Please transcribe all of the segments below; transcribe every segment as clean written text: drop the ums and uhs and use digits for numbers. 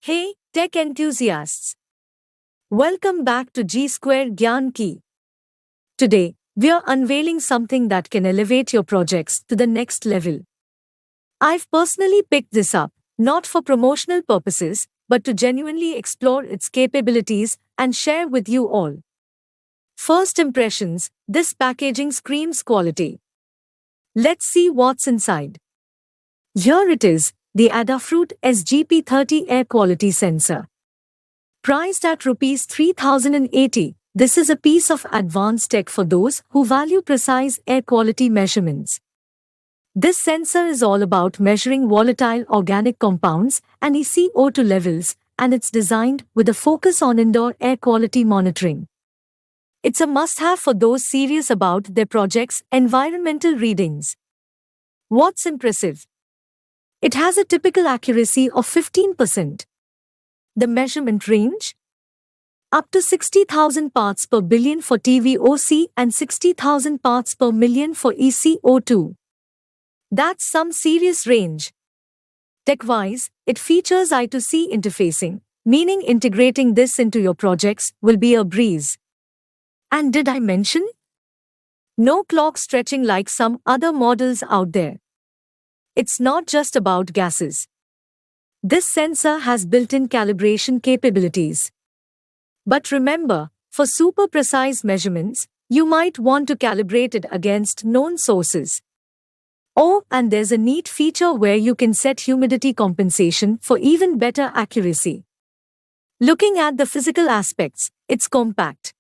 Hey, tech enthusiasts! Welcome back to g2GyanKey. Today, we are unveiling something that can elevate your projects to the next level. I've personally picked this up, not for promotional purposes, but to genuinely explore its capabilities and share with you all. First impressions, this packaging screams quality. Let's see what's inside. Here it is, the Adafruit SGP30 air quality sensor. Priced at Rs 3080, this is a piece of advanced tech for those who value precise air quality measurements. This sensor is all about measuring volatile organic compounds and CO2 levels, and it's designed with a focus on indoor air quality monitoring. It's a must-have for those serious about their project's environmental readings. What's impressive? It has a typical accuracy of 15%. The measurement range? Up to 60,000 parts per billion for TVOC and 60,000 parts per million for CO2. That's some serious range. Tech-wise, it features I2C interfacing, meaning integrating this into your projects will be a breeze. And did I mention? No clock stretching like some other models out there. It's not just about gases. This sensor has built-in calibration capabilities. But remember, for super precise measurements, you might want to calibrate it against known sources. Oh, and there's a neat feature where you can set humidity compensation for even better accuracy. Looking at the physical aspects, it's compact.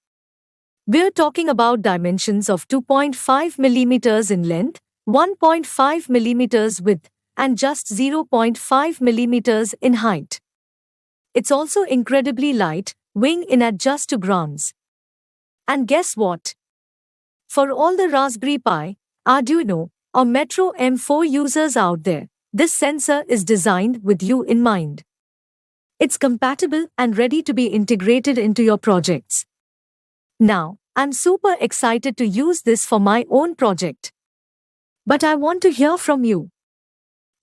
We're talking about dimensions of 2.5 mm in length, 1.5 mm width, and just 0.5 mm in height. It's also incredibly light, weighing in at just 2 grams. And guess what? For all the Raspberry Pi, Arduino, or Metro M4 users out there, this sensor is designed with you in mind. It's compatible and ready to be integrated into your projects. Now, I'm super excited to use this for my own project. But I want to hear from you.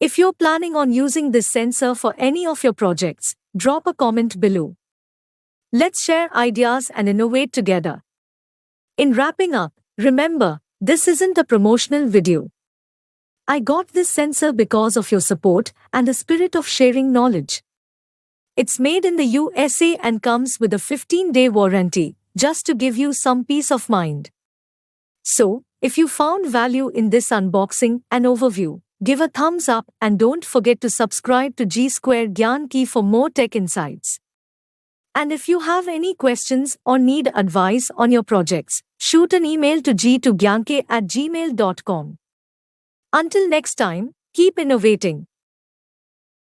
If you're planning on using this sensor for any of your projects, drop a comment below. Let's share ideas and innovate together. In wrapping up, remember, this isn't a promotional video. I got this sensor because of your support and the spirit of sharing knowledge. It's made in the USA and comes with a 15-day warranty, just to give you some peace of mind. So, if you found value in this unboxing and overview, give a thumbs up and don't forget to subscribe to g2GyanKey for more tech insights. And if you have any questions or need advice on your projects, shoot an email to g2gyanKey@gmail.com. Until next time, keep innovating.